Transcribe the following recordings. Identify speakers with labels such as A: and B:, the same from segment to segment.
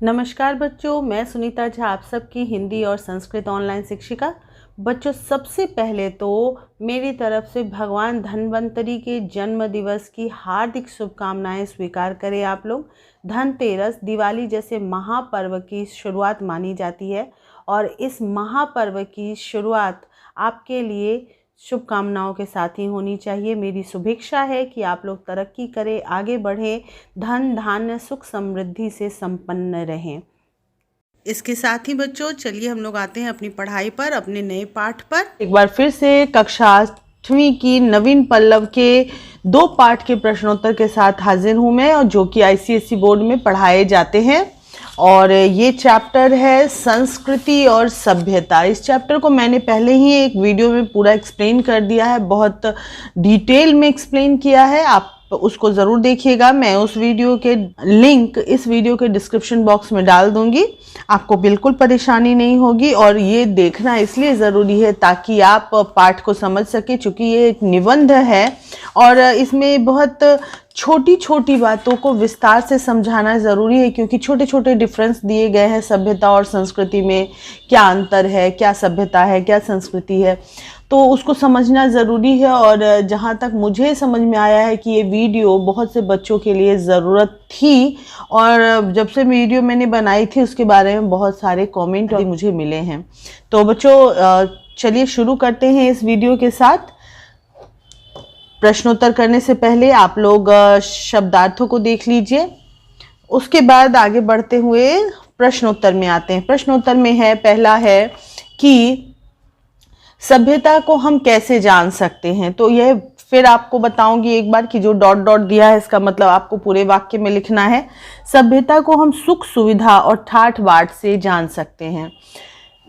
A: नमस्कार बच्चों, मैं सुनीता झा, आप सबकी हिंदी और संस्कृत ऑनलाइन शिक्षिका। बच्चों, सबसे पहले तो मेरी तरफ से भगवान धन्वंतरि के जन्म दिवस की हार्दिक शुभकामनाएं स्वीकार करें आप लोग। धनतेरस, दिवाली जैसे महापर्व की शुरुआत मानी जाती है और इस महापर्व की शुरुआत आपके लिए शुभकामनाओं के साथ ही होनी चाहिए। मेरी शुभेच्छा है कि आप लोग तरक्की करें, आगे बढ़ें, धन धान्य सुख समृद्धि से संपन्न रहें। इसके साथ ही बच्चों, चलिए हम लोग आते हैं अपनी पढ़ाई पर, अपने नए पाठ पर। एक बार फिर से कक्षा 8वीं की नवीन पल्लव के 2 पाठ के प्रश्नोत्तर के साथ हाजिर हूँ मैं, और जो कि आईसीएसई बोर्ड में पढ़ाए जाते हैं। और ये चैप्टर है संस्कृति और सभ्यता। इस चैप्टर को मैंने पहले ही एक वीडियो में पूरा एक्सप्लेन कर दिया है, बहुत डिटेल में एक्सप्लेन किया है, आप उसको ज़रूर देखिएगा। मैं उस वीडियो के लिंक इस वीडियो के डिस्क्रिप्शन बॉक्स में डाल दूंगी, आपको बिल्कुल परेशानी नहीं होगी। और ये देखना इसलिए ज़रूरी है ताकि आप पाठ को समझ सके, चूँकि ये एक निबंध है और इसमें बहुत छोटी छोटी बातों को विस्तार से समझाना ज़रूरी है, क्योंकि छोटे छोटे डिफरेंस दिए गए हैं सभ्यता और संस्कृति में। क्या अंतर है, क्या सभ्यता है, क्या संस्कृति है, तो उसको समझना ज़रूरी है। और जहाँ तक मुझे समझ में आया है कि ये वीडियो बहुत से बच्चों के लिए ज़रूरत थी, और जब से वीडियो मैंने बनाई थी उसके बारे में बहुत सारे कमेंट मुझे मिले हैं। तो बच्चों, चलिए शुरू करते हैं इस वीडियो के साथ। प्रश्नोत्तर करने से पहले आप लोग शब्दार्थों को देख लीजिए, उसके बाद आगे बढ़ते हुए प्रश्नोत्तर में आते हैं। प्रश्नोत्तर में है, पहला है कि सभ्यता को हम कैसे जान सकते हैं। तो यह फिर आपको बताऊंगी एक बार कि जो डॉट डॉट दिया है इसका मतलब आपको पूरे वाक्य में लिखना है। सभ्यता को हम सुख सुविधा और ठाठ बाट से जान सकते हैं।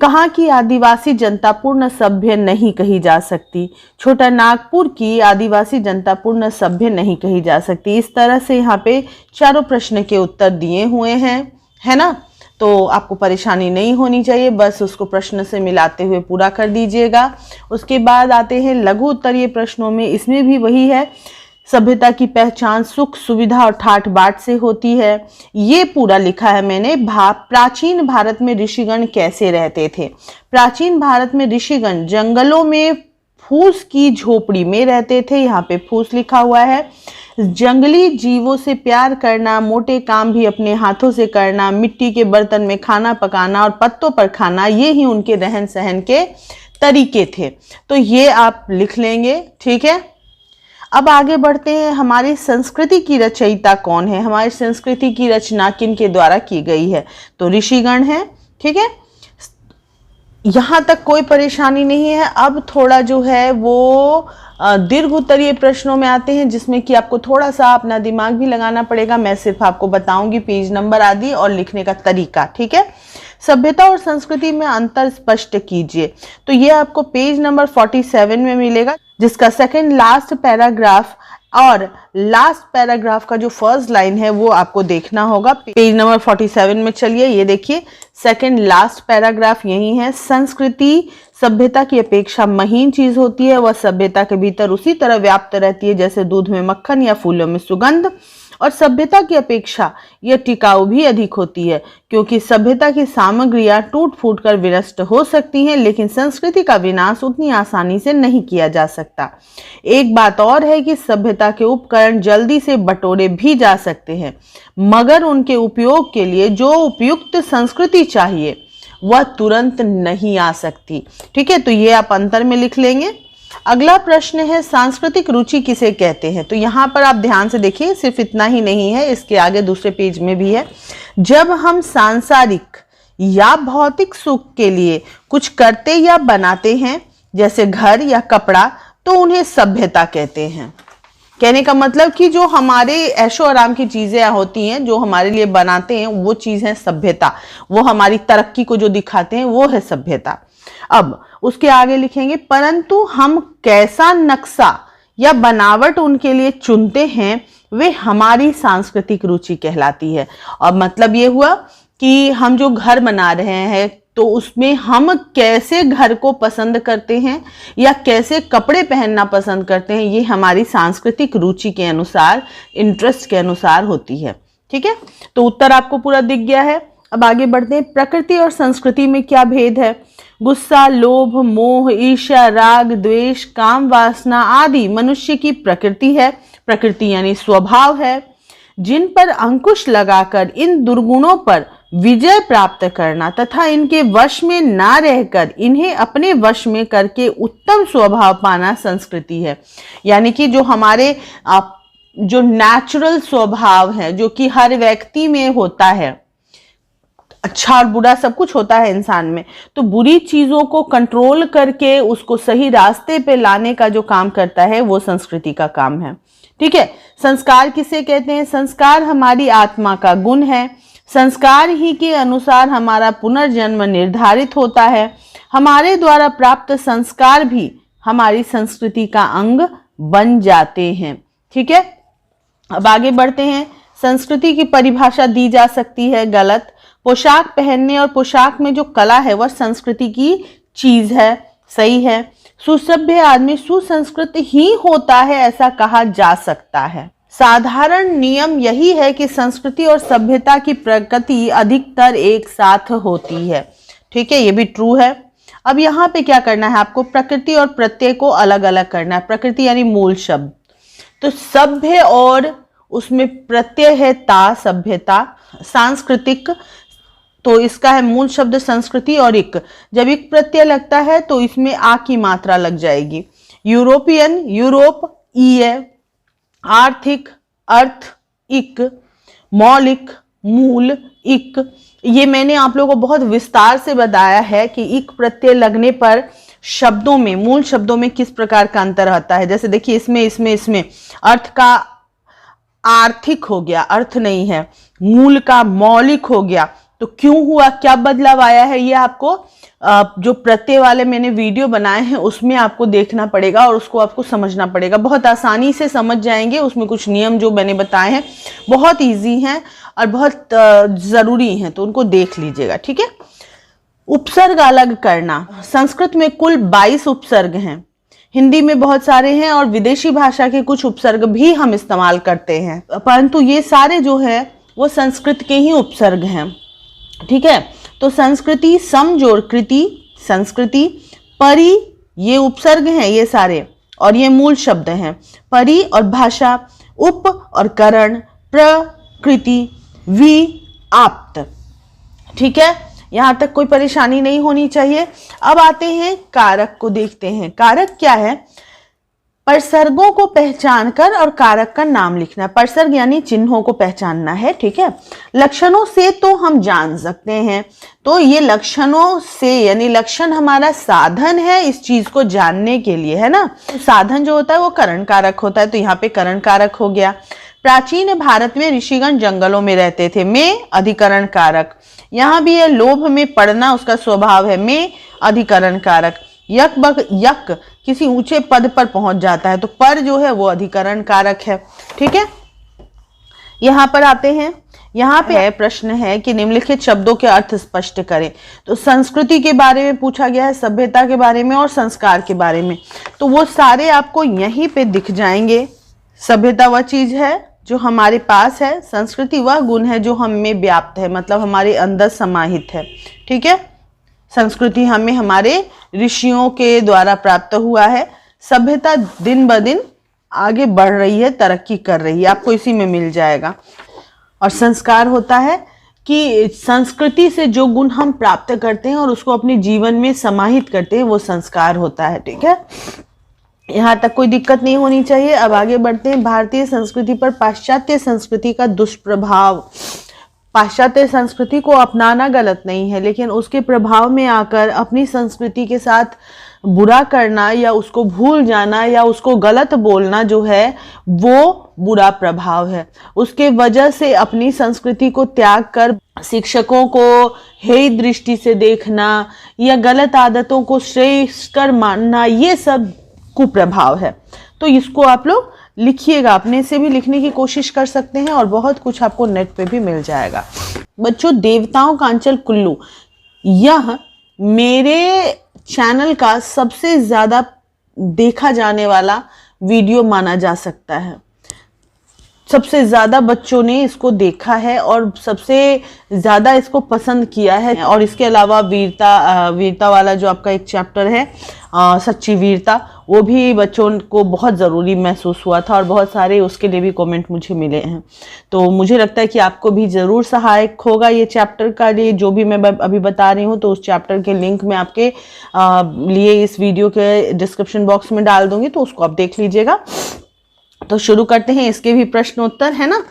A: कहाँ की आदिवासी जनता पूर्ण सभ्य नहीं कही जा सकती। छोटा नागपुर की आदिवासी जनता पूर्ण सभ्य नहीं कही जा सकती। इस तरह से यहाँ पे चारों प्रश्न के उत्तर दिए हुए हैं, है ना। तो आपको परेशानी नहीं होनी चाहिए, बस उसको प्रश्न से मिलाते हुए पूरा कर दीजिएगा। उसके बाद आते हैं लघु उत्तरीय प्रश्नों में। इसमें भी वही है, सभ्यता की पहचान सुख सुविधा और ठाठ बाट से होती है। ये पूरा लिखा है मैंने। प्राचीन भारत में ऋषिगण कैसे रहते थे। प्राचीन भारत में ऋषिगण जंगलों में फूस की झोपड़ी में रहते थे। यहाँ पे फूस लिखा हुआ है। जंगली जीवों से प्यार करना, मोटे काम भी अपने हाथों से करना, मिट्टी के बर्तन में खाना पकाना और पत्तों पर खाना, ये ही उनके रहन सहन के तरीके थे। तो ये आप लिख लेंगे, ठीक है। अब आगे बढ़ते हैं। हमारी संस्कृति की रचयिता कौन है। हमारी संस्कृति की रचना किन के द्वारा की गई है। तो ऋषिगण है, ठीक है। यहाँ तक कोई परेशानी नहीं है। अब थोड़ा जो है वो दीर्घ उत्तरीय प्रश्नों में आते हैं, जिसमें कि आपको थोड़ा सा अपना दिमाग भी लगाना पड़ेगा। मैं सिर्फ आपको बताऊंगी पेज नंबर आदि और लिखने का तरीका, ठीक है। सभ्यता और संस्कृति में अंतर स्पष्ट कीजिए। तो ये आपको पेज नंबर 47 में मिलेगा, जिसका सेकंड लास्ट पैराग्राफ और लास्ट पैराग्राफ का जो फर्स्ट लाइन है वो आपको देखना होगा। पेज नंबर 47 में चलिए, ये देखिए, सेकंड लास्ट पैराग्राफ यही है। संस्कृति सभ्यता की अपेक्षा महीन चीज होती है। वह सभ्यता के भीतर उसी तरह व्याप्त रहती है जैसे दूध में मक्खन या फूलों में सुगंध। और सभ्यता की अपेक्षा यह टिकाऊ भी अधिक होती है, क्योंकि सभ्यता की सामग्रियां टूट फूट कर विनष्ट हो सकती हैं, लेकिन संस्कृति का विनाश उतनी आसानी से नहीं किया जा सकता। एक बात और है कि सभ्यता के उपकरण जल्दी से बटोरे भी जा सकते हैं, मगर उनके उपयोग के लिए जो उपयुक्त संस्कृति चाहिए वह तुरंत नहीं आ सकती, ठीक है। तो ये आप अंतर में लिख लेंगे। अगला प्रश्न है, सांस्कृतिक रुचि किसे कहते हैं। तो यहाँ पर आप ध्यान से देखिए, सिर्फ इतना ही नहीं है, इसके आगे दूसरे पेज में भी है। जब हम सांसारिक या भौतिक सुख के लिए कुछ करते या बनाते हैं, जैसे घर या कपड़ा, तो उन्हें सभ्यता कहते हैं। कहने का मतलब कि जो हमारे ऐशो आराम की चीजें होती हैं, जो हमारे लिए बनाते हैं, वो चीज है सभ्यता। वो हमारी तरक्की को जो दिखाते हैं वो है सभ्यता। अब उसके आगे लिखेंगे, परंतु हम कैसा नक्शा या बनावट उनके लिए चुनते हैं वे हमारी सांस्कृतिक रुचि कहलाती है। और मतलब ये हुआ कि हम जो घर बना रहे हैं तो उसमें हम कैसे घर को पसंद करते हैं या कैसे कपड़े पहनना पसंद करते हैं, ये हमारी सांस्कृतिक रुचि के अनुसार, इंटरेस्ट के अनुसार होती है। ठीक है, तो उत्तर आपको पूरा दिख गया है। अब आगे बढ़ते हैं, प्रकृति और संस्कृति में क्या भेद है। गुस्सा, लोभ, मोह, ईर्ष्या, राग, द्वेष, काम, वासना आदि मनुष्य की प्रकृति है। प्रकृति यानी स्वभाव है, जिन पर अंकुश लगाकर इन दुर्गुणों पर विजय प्राप्त करना तथा इनके वश में ना रहकर इन्हें अपने वश में करके उत्तम स्वभाव पाना संस्कृति है। यानी कि जो हमारे जो नेचुरल स्वभाव है, जो कि हर व्यक्ति में होता है, अच्छा और बुरा सब कुछ होता है इंसान में, तो बुरी चीजों को कंट्रोल करके उसको सही रास्ते पे लाने का जो काम करता है वो संस्कृति का काम है। ठीक है। संस्कार किसे कहते हैं। संस्कार हमारी आत्मा का गुण है। संस्कार ही के अनुसार हमारा पुनर्जन्म निर्धारित होता है। हमारे द्वारा प्राप्त संस्कार भी हमारी संस्कृति का अंग बन जाते हैं। ठीक है। अब आगे बढ़ते हैं। संस्कृति की परिभाषा दी जा सकती है गलत। पोशाक पहनने और पोशाक में जो कला है वह संस्कृति की चीज है। सही है। सुसभ्य आदमी सुसंस्कृत ही होता है ऐसा कहा जा सकता है। साधारण नियम यही है कि संस्कृति और सभ्यता की प्रकृति अधिकतर एक साथ होती है। ठीक है, ये भी ट्रू है। अब यहाँ पे क्या करना है आपको, प्रकृति और प्रत्यय को अलग अलग करना है। प्रकृति यानी मूल शब्द, तो सभ्य और उसमें प्रत्यय है ता, सभ्यता। सांस्कृतिक, तो इसका है मूल शब्द संस्कृति और इक, जब इक प्रत्यय लगता है तो इसमें आ की मात्रा लग जाएगी। यूरोपियन, यूरोप, ई। आर्थिक, अर्थ, इक। मौलिक, मूल, इक। ये मैंने आप लोगों को बहुत विस्तार से बताया है कि इक प्रत्यय लगने पर शब्दों में, मूल शब्दों में किस प्रकार का अंतर आता है। जैसे देखिए इसमें अर्थ का आर्थिक हो गया, अर्थ नहीं है। मूल का मौलिक हो गया, तो क्यों हुआ, क्या बदलाव आया है, ये आपको जो प्रत्यय वाले मैंने वीडियो बनाए हैं उसमें आपको देखना पड़ेगा और उसको आपको समझना पड़ेगा। बहुत आसानी से समझ जाएंगे। उसमें कुछ नियम जो मैंने बताए हैं बहुत इजी हैं और बहुत जरूरी हैं, तो उनको देख लीजिएगा। ठीक है। उपसर्ग अलग करना। संस्कृत में कुल 22 उपसर्ग हैं। हिंदी में बहुत सारे हैं और विदेशी भाषा के कुछ उपसर्ग भी हम इस्तेमाल करते हैं, परंतु ये सारे जो है वो संस्कृत के ही उपसर्ग हैं। ठीक है। तो संस्कृति, समजोड़ कृति, संस्कृति, परि, ये उपसर्ग हैं ये सारे और ये मूल शब्द हैं। परि और भाषा, उप और करण, प्रकृति, वि, आप्त। ठीक है, यहां तक कोई परेशानी नहीं होनी चाहिए। अब आते हैं कारक को देखते हैं। कारक क्या है, परसर्गों को पहचान कर और कारक का नाम लिखना। परसर्ग यानी चिन्हों को पहचानना है। ठीक है। लक्षणों से तो हम जान सकते हैं, तो ये लक्षणों से यानी लक्षण हमारा साधन है इस चीज को जानने के लिए, है ना। साधन जो होता है वो करण कारक होता है, तो यहाँ पे करण कारक हो गया। प्राचीन भारत में ऋषिगण जंगलों में रहते थे, में अधिकरण कारक। यहाँ भी है लोभ में पड़ना उसका स्वभाव है, में अधिकरण कारक। यक बक, यक किसी ऊंचे पद पर पहुंच जाता है, तो पर जो है वो अधिकरण कारक है। ठीक है। यहां पर आते हैं। यहाँ पे प्रश्न है कि निम्नलिखित शब्दों के अर्थ स्पष्ट करें। तो संस्कृति के बारे में पूछा गया है, सभ्यता के बारे में और संस्कार के बारे में, तो वो सारे आपको यहीं पे दिख जाएंगे। सभ्यता वह चीज है जो हमारे पास है, संस्कृति वह गुण है जो हम में व्याप्त है, मतलब हमारे अंदर समाहित है। ठीक है। संस्कृति हमें हमारे ऋषियों के द्वारा प्राप्त हुआ है। सभ्यता दिन ब दिन आगे बढ़ रही है, तरक्की कर रही है, आपको इसी में मिल जाएगा। और संस्कार होता है कि संस्कृति से जो गुण हम प्राप्त करते हैं और उसको अपने जीवन में समाहित करते हैं, वो संस्कार होता है। ठीक है। यहाँ तक कोई दिक्कत नहीं होनी चाहिए। अब आगे बढ़ते हैं। भारतीय संस्कृति पर पाश्चात्य संस्कृति का दुष्प्रभाव। पाश्चात्य संस्कृति को अपनाना गलत नहीं है, लेकिन उसके प्रभाव में आकर अपनी संस्कृति के साथ बुरा करना या उसको भूल जाना या उसको गलत बोलना जो है वो बुरा प्रभाव है। उसके वजह से अपनी संस्कृति को त्याग कर शिक्षकों को हेय दृष्टि से देखना या गलत आदतों को श्रेष्ठ कर मानना, ये सब कुप्रभाव है। तो इसको आप लोग लिखिएगा, अपने से भी लिखने की कोशिश कर सकते हैं और बहुत कुछ आपको नेट पे भी मिल जाएगा। बच्चों, देवताओं का अंचल कुल्लू, यह मेरे चैनल का सबसे ज़्यादा देखा जाने वाला वीडियो माना जा सकता है। सबसे ज्यादा बच्चों ने इसको देखा है और सबसे ज्यादा इसको पसंद किया है। और इसके अलावा वीरता वाला जो आपका एक चैप्टर है, सच्ची वीरता, वो भी बच्चों को बहुत ज़रूरी महसूस हुआ था और बहुत सारे उसके लिए भी कमेंट मुझे मिले हैं। तो मुझे लगता है कि आपको भी ज़रूर सहायक होगा ये चैप्टर का लिए जो भी मैं अभी बता रही हूँ। तो उस चैप्टर के लिंक मैं आपके लिए इस वीडियो के डिस्क्रिप्शन बॉक्स में डाल दूंगी, तो उसको आप देख लीजिएगा। तो शुरू करते हैं, इसके भी प्रश्न उत्तर है ना।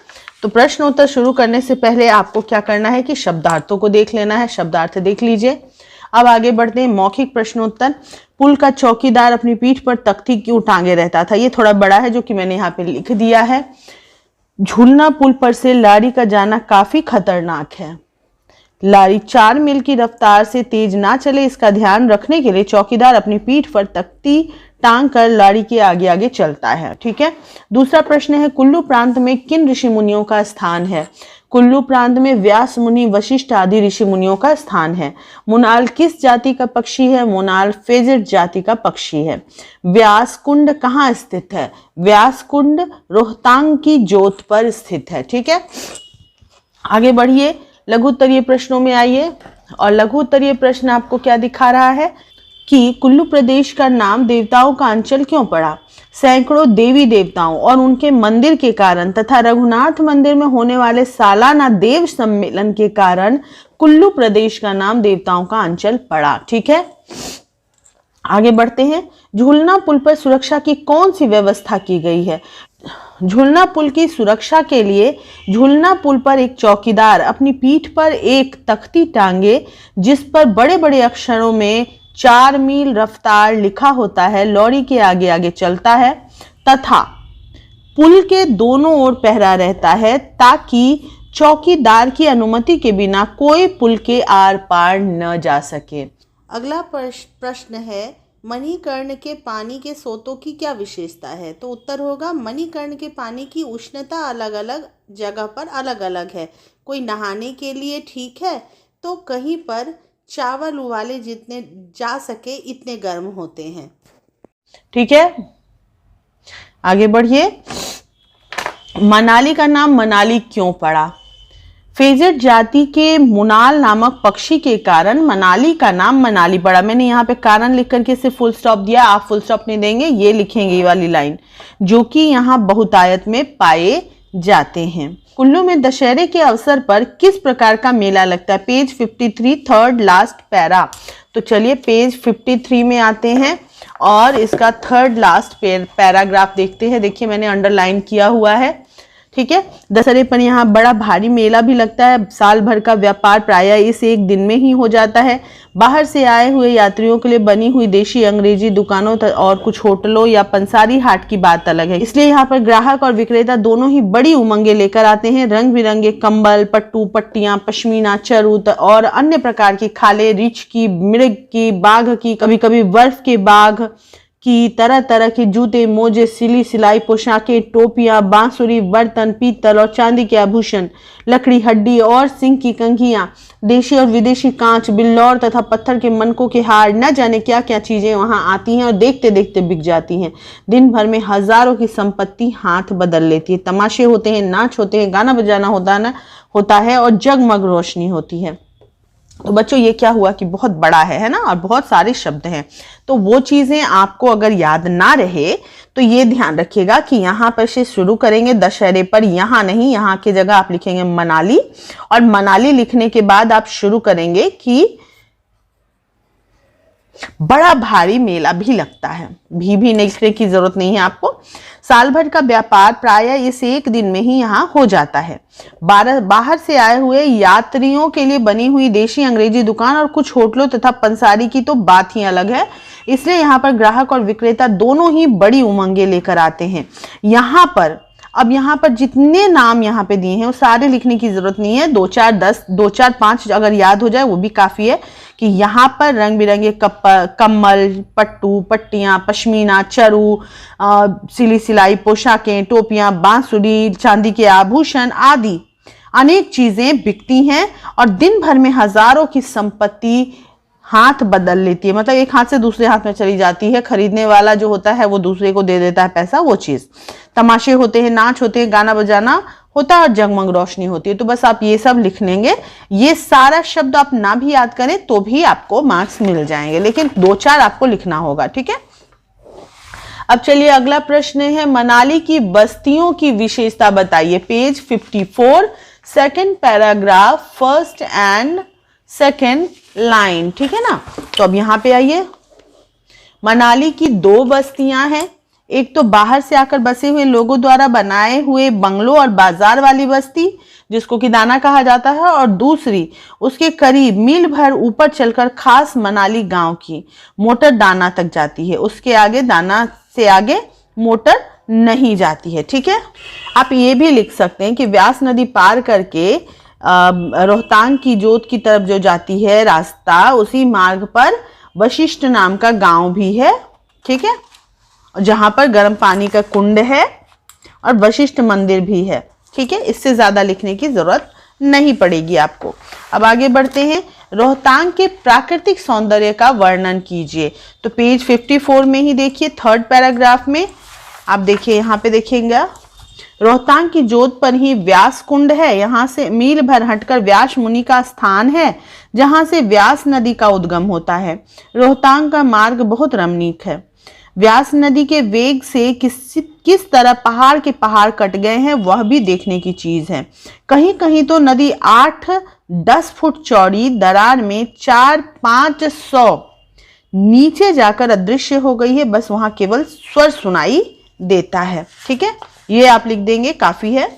A: तो प्रश्न उत्तर शुरू करने से पहले आपको क्या करना है कि शब्दार्थों को देख लेना है। शब्दार्थ देख लीजिए। अब आगे बढ़ते हैं, मौखिक प्रश्नोत्तर। पुल का चौकीदार अपनी पीठ पर तख्ती क्यों टांगे रहता था? ये थोड़ा बड़ा है जो कि मैंने यहाँ पे लिख दिया है। झूलना पुल पर से लारी का जाना काफी खतरनाक है। लारी 4 मील की रफ्तार से तेज ना चले, इसका ध्यान रखने के लिए चौकीदार अपनी पीठ पर तख्ती टांग कर लाड़ी के आगे आगे चलता है। ठीक है। दूसरा प्रश्न है, कुल्लू प्रांत में किन ऋषि मुनियों का स्थान है? कुल्लू प्रांत में व्यास मुनि, वशिष्ठ आदि ऋषि मुनियों का स्थान है। मुनाल किस जाति का पक्षी है? मुनाल फेजेट जाति का पक्षी है। व्यास कुंड कहाँ स्थित है? व्यास कुंड रोहतांग की जोत पर स्थित है। ठीक है। आगे बढ़िए, लघु उत्तरीय प्रश्नों में आइए। और लघु उत्तरीय प्रश्न आपको क्या दिखा रहा है कि कुल्लू प्रदेश का नाम देवताओं का अंचल क्यों पड़ा? सैकड़ों देवी देवताओं और उनके मंदिर के कारण तथा रघुनाथ मंदिर में होने वाले सालाना देव सम्मेलन के कारण कुल्लू प्रदेश का नाम देवताओं का अंचल पड़ा। ठीक है। आगे बढ़ते हैं, झूलना पुल पर सुरक्षा की कौन सी व्यवस्था की गई है? झूलना पुल की सुरक्षा के लिए झूलना पुल पर एक चौकीदार अपनी पीठ पर एक तख्ती टांगे जिस पर बड़े बड़े अक्षरों में 4 मील रफ्तार लिखा होता है, लॉरी के आगे आगे चलता है तथा पुल के दोनों ओर पहरा रहता है ताकि चौकीदार की अनुमति के बिना कोई पुल के आर पार न जा सके। अगला प्रश्न है, मणिकर्ण के पानी के स्रोतों की क्या विशेषता है? तो उत्तर होगा, मणिकर्ण के पानी की उष्णता अलग अलग जगह पर अलग अलग है। कोई नहाने के लिए ठीक है, तो कहीं पर चावल उबाले जितने जा सके इतने गर्म होते हैं। ठीक है। आगे बढ़िए, मनाली का नाम मनाली क्यों पड़ा? फेजेट जाति के मुनाल नामक पक्षी के कारण मनाली का नाम मनाली पड़ा। मैंने यहाँ पे कारण लिख करके सिर्फ फुल स्टॉप दिया, आप फुल स्टॉप नहीं देंगे, ये लिखेंगे ये वाली लाइन, जो कि यहाँ बहुतायत में पाए जाते हैं। कुल्लू में दशहरे के अवसर पर किस प्रकार का मेला लगता है? Page 53, third last para. तो चलिए पेज 53 में आते हैं और इसका थर्ड लास्ट पैराग्राफ देखते हैं। देखिए मैंने अंडरलाइन किया हुआ है। ठीक है। दशहरे पर यहाँ बड़ा भारी मेला भी लगता है। साल भर का व्यापार प्रायः इस एक दिन में ही हो जाता है। बाहर से आए हुए यात्रियों के लिए बनी हुई देशी अंग्रेजी दुकानों और कुछ होटलों या पंसारी हाट की बात अलग है। इसलिए यहाँ पर ग्राहक और विक्रेता दोनों ही बड़ी उमंगे लेकर आते हैं। रंग बिरंगे कंबल, पट्टू, पट्टियां, पश्मीना, चरूत और अन्य प्रकार की खाले, रीछ की, मृग की, बाघ की, कभी कभी बर्फ के बाघ की, तरह तरह के जूते, मोजे, सिली सिलाई पोशाकें, टोपियां, बांसुरी, बर्तन, पीतल और चांदी के आभूषण, लकड़ी, हड्डी और सिंह की कंघियां, देशी और विदेशी कांच, बिल्लौर तथा पत्थर के मनकों के हार, न जाने क्या क्या चीजें वहां आती हैं और देखते देखते बिक जाती हैं। दिन भर में हजारों की संपत्ति हाथ बदल लेती है। तमाशे होते हैं, नाच होते हैं, गाना बजाना होता है और जगमग रोशनी होती है। तो बच्चों ये क्या हुआ कि बहुत बड़ा है ना, और बहुत सारे शब्द हैं। तो वो चीजें आपको अगर याद ना रहे तो ये ध्यान रखिएगा कि यहाँ पर से शुरू करेंगे दशहरे पर, यहाँ नहीं, यहाँ की जगह आप लिखेंगे मनाली, और मनाली लिखने के बाद आप शुरू करेंगे कि बड़ा भारी मेला भी लगता है। भी नहीं लिखने की जरूरत नहीं है आपको। साल भर का व्यापार प्रायः इस एक दिन में ही यहाँ हो जाता है। बाहर से आए हुए यात्रियों के लिए बनी हुई देशी अंग्रेजी दुकान और कुछ होटलों तथा पंसारी की तो बात ही अलग है। इसलिए यहाँ पर ग्राहक और विक्रेता दोनों ही बड़ी उमंगे लेकर आते हैं। यहाँ पर जितने नाम यहाँ पे दिए हैं वो सारे लिखने की जरूरत नहीं है। 2 4 5 अगर याद हो जाए वो भी काफी है। कि यहाँ पर रंग बिरंगे कम्बल, पट्टू, पट्टियां, पश्मीना, चरू, सिली सिलाई पोशाकें, टोपियां, बांसुरी, चांदी के आभूषण आदि अनेक चीजें बिकती हैं और दिन भर में हजारों की संपत्ति हाथ बदल लेती है, मतलब एक हाथ से दूसरे हाथ में चली जाती है, खरीदने वाला जो होता है वो दूसरे को दे देता है पैसा, वो चीज। तमाशे होते हैं, नाच होते हैं, गाना बजाना होता है और जगमग रोशनी होती है। तो बस आप ये सब लिख लेंगे। ये सारा शब्द आप ना भी याद करें तो भी आपको मार्क्स मिल जाएंगे, लेकिन 2-4 आपको लिखना होगा, ठीक है। अब चलिए अगला प्रश्न है, मनाली की बस्तियों की विशेषता बताइए। Page 54, second paragraph, first and second line, ठीक है ना। तो अब यहां पे आइए, मनाली की 2 बस्तियां हैं। एक तो बाहर से आकर बसे हुए लोगों द्वारा बनाए हुए बंगलों और बाजार वाली बस्ती, जिसको कि दाना कहा जाता है, और दूसरी उसके करीब मील भर ऊपर चलकर खास मनाली गांव की मोटर दाना तक जाती है। उसके आगे दाना से आगे मोटर नहीं जाती है, ठीक है। आप ये भी लिख सकते हैं कि व्यास नदी पार करके रोहतांग की जोत की तरफ जो जाती है रास्ता, उसी मार्ग पर वशिष्ठ नाम का गांव भी है, ठीक है, जहां पर गर्म पानी का कुंड है और वशिष्ठ मंदिर भी है, ठीक है। इससे ज्यादा लिखने की जरूरत नहीं पड़ेगी आपको। अब आगे बढ़ते हैं, रोहतांग के प्राकृतिक सौंदर्य का वर्णन कीजिए। तो पेज 54 में ही देखिए, 3rd पैराग्राफ में आप देखिए, यहाँ पे देखिएगा, रोहतांग की जोत पर ही व्यास कुंड है। यहाँ से मील भर हटकर व्यास मुनि का स्थान है, जहां से व्यास नदी का उद्गम होता है। रोहतांग का मार्ग बहुत रमणीक है। व्यास नदी के वेग से किस तरह पहाड़ के पहाड़ कट गए हैं वह भी देखने की चीज है। कहीं कहीं तो नदी 8-10 फुट चौड़ी दरार में 400-500 नीचे जाकर अदृश्य हो गई है। बस वहां केवल स्वर सुनाई देता है, ठीक है। ये आप लिख देंगे, काफी है।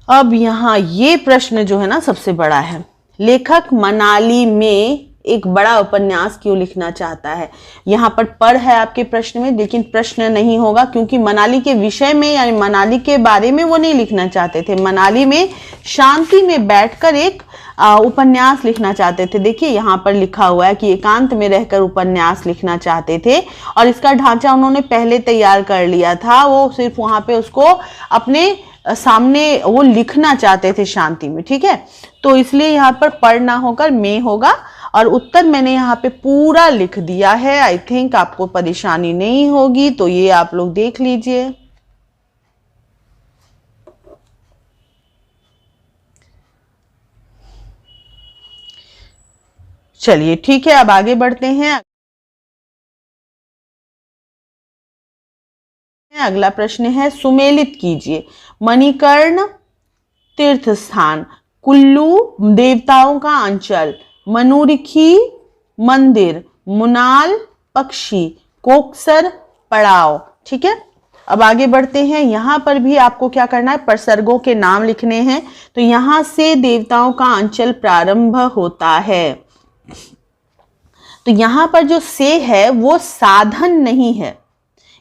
A: अब यहाँ ये प्रश्न जो है ना सबसे बड़ा है, लेखक मनाली में एक बड़ा उपन्यास क्यों लिखना चाहता है। यहाँ पर है आपके प्रश्न में, लेकिन प्रश्न नहीं होगा, क्योंकि मनाली के विषय में यानी मनाली के बारे में वो नहीं लिखना चाहते थे। मनाली में शांति में बैठकर एक उपन्यास लिखना चाहते थे। देखिए यहाँ पर लिखा हुआ है कि एकांत में रहकर उपन्यास लिखना चाहते थे, और इसका ढांचा उन्होंने पहले तैयार कर लिया था। वो सिर्फ वहां पे उसको अपने सामने वो लिखना चाहते थे शांति में, ठीक है। तो इसलिए यहाँ पर पढ़ ना होकर में होगा, और उत्तर मैंने यहाँ पे पूरा लिख दिया है। आई थिंक आपको परेशानी नहीं होगी, तो ये आप लोग देख लीजिए। चलिए ठीक है, अब आगे बढ़ते हैं। अगला प्रश्न है, सुमेलित कीजिए। मणिकर्ण तीर्थ स्थान, कुल्लू देवताओं का अंचल, मनुरिखी मंदिर, मुनाल पक्षी, कोकसर पड़ाव, ठीक है। अब आगे बढ़ते हैं। यहां पर भी आपको क्या करना है, प्रसर्गों के नाम लिखने हैं। तो यहां से देवताओं का अंचल प्रारंभ होता है। तो यहां पर जो से है वो साधन नहीं है,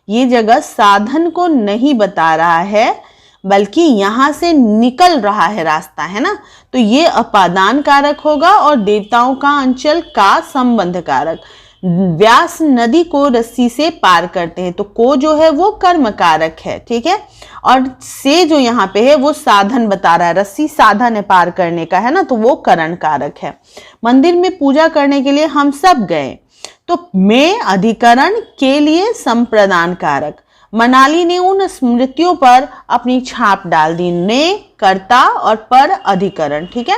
A: ये जगह साधन को नहीं बता रहा है, बल्कि यहां से निकल रहा है रास्ता, है ना। तो ये अपादान कारक होगा, और देवताओं का अंचल का संबंध कारक। व्यास नदी को रस्सी से पार करते हैं, तो को जो है वो कर्म कारक है, ठीक है। और से जो यहाँ पे है वो साधन बता रहा है, रस्सी साधन है पार करने का, है ना, तो वो करण कारक है। मंदिर में पूजा करने के लिए हम सब गए, तो में अधिकरण के लिए संप्रदान कारक। मनाली ने उन स्मृतियों पर अपनी छाप डाल दी, ने कर्ता और पर अधिकरण, ठीक है।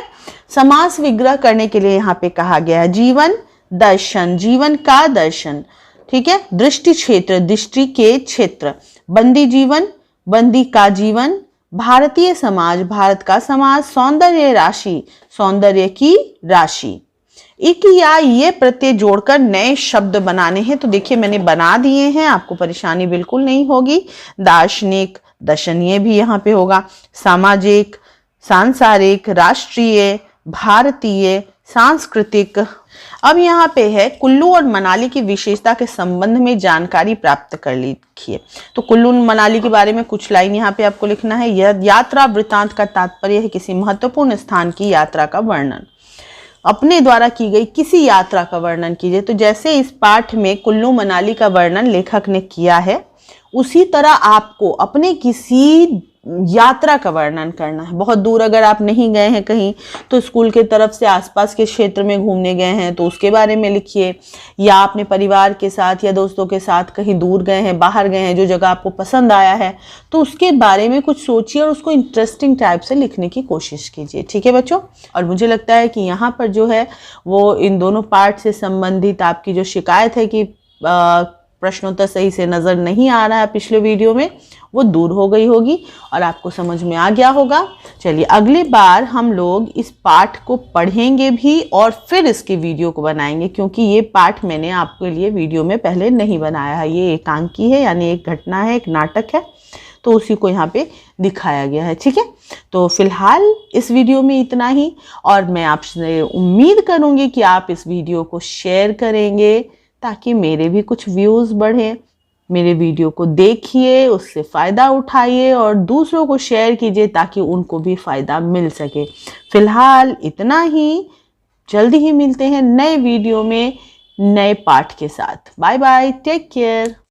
A: समास विग्रह करने के लिए यहाँ पे कहा गया है जीवन दर्शन, जीवन का दर्शन, ठीक है। दृष्टि क्षेत्र, दृष्टि के क्षेत्र। बंदी जीवन, बंदी का जीवन। भारतीय समाज, भारत का समाज। सौंदर्य राशि, सौंदर्य की राशि। एक या ये प्रत्यय जोड़कर नए शब्द बनाने हैं, तो देखिए मैंने बना दिए हैं, आपको परेशानी बिल्कुल नहीं होगी। दार्शनिक, दर्शनीय भी यहाँ पे होगा। सामाजिक, सांसारिक, राष्ट्रीय, भारतीय, सांस्कृतिक। अब यहाँ पे है कुल्लू और मनाली की विशेषता के संबंध में जानकारी प्राप्त कर लिखिए। तो कुल्लू मनाली के बारे में कुछ लाइन यहाँ पे आपको लिखना है। यह यात्रा वृतांत का तात्पर्य है किसी महत्वपूर्ण स्थान की यात्रा का वर्णन। अपने द्वारा की गई किसी यात्रा का वर्णन कीजिए। तो जैसे इस पाठ में कुल्लू मनाली का वर्णन लेखक ने किया है, उसी तरह आपको अपने किसी यात्रा का वर्णन करना है। बहुत दूर अगर आप नहीं गए हैं कहीं, तो स्कूल के तरफ से आसपास के क्षेत्र में घूमने गए हैं तो उसके बारे में लिखिए, या अपने परिवार के साथ या दोस्तों के साथ कहीं दूर गए हैं, बाहर गए हैं, जो जगह आपको पसंद आया है तो उसके बारे में कुछ सोचिए और उसको इंटरेस्टिंग टाइप से लिखने की कोशिश कीजिए। ठीक है बच्चों। और मुझे लगता है कि यहाँ पर जो है वो इन दोनों पार्ट से संबंधित आपकी जो शिकायत है कि प्रश्नोत्तर सही से नज़र नहीं आ रहा है पिछले वीडियो में, वो दूर हो गई होगी और आपको समझ में आ गया होगा। चलिए अगली बार हम लोग इस पाठ को पढ़ेंगे भी और फिर इसके वीडियो को बनाएंगे, क्योंकि ये पाठ मैंने आपके लिए वीडियो में पहले नहीं बनाया है। ये एकांकी है, यानी एक घटना है, एक नाटक है, तो उसी को यहाँ पे दिखाया गया है। ठीक है, तो फिलहाल इस वीडियो में इतना ही, और मैं आपसे उम्मीद करूँगी कि आप इस वीडियो को शेयर करेंगे ताकि मेरे भी कुछ व्यूज़ बढ़े। मेरे वीडियो को देखिए, उससे फ़ायदा उठाइए और दूसरों को शेयर कीजिए ताकि उनको भी फ़ायदा मिल सके। फिलहाल इतना ही, जल्दी ही मिलते हैं नए वीडियो में नए पाठ के साथ। Bye bye, take care.